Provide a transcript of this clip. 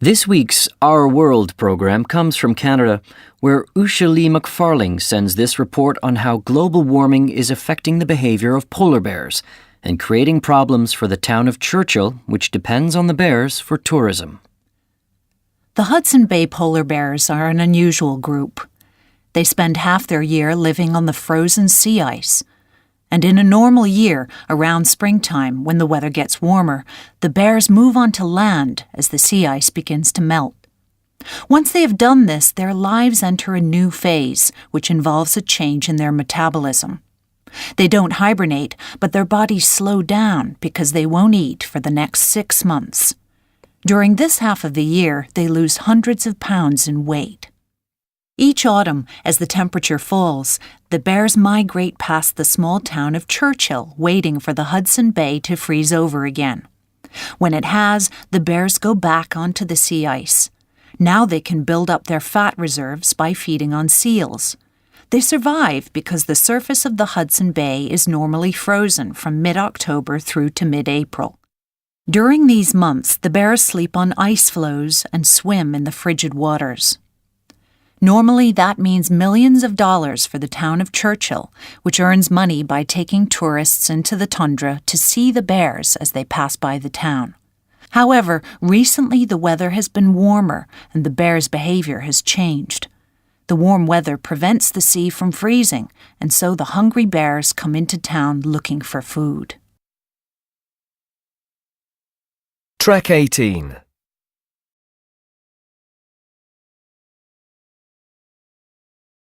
This week's Our World program comes from Canada, where Usha Lee McFarling sends this report on how global warming is affecting the behavior of polar bears and creating problems for the town of Churchill, which depends on the bears for tourism. The Hudson Bay polar bears are an unusual group. They spend half their year living on the frozen sea ice. And in a normal year, around springtime, when the weather gets warmer, the bears move onto land as the sea ice begins to melt. Once they have done this, their lives enter a new phase, which involves a change in their metabolism. They don't hibernate, but their bodies slow down because they won't eat for the next 6 months. During this half of the year, they lose hundreds of pounds in weight. Each autumn, as the temperature falls, the bears migrate past the small town of Churchill, waiting for the Hudson Bay to freeze over again. When it has, the bears go back onto the sea ice. Now they can build up their fat reserves by feeding on seals. They survive because the surface of the Hudson Bay is normally frozen from mid-October through to mid-April. During these months, the bears sleep on ice floes and swim in the frigid waters. Normally, that means millions of dollars for the town of Churchill, which earns money by taking tourists into the tundra to see the bears as they pass by the town. However, recently the weather has been warmer and the bears' behavior has changed. The warm weather prevents the sea from freezing, and so the hungry bears come into town looking for food. Trek 18.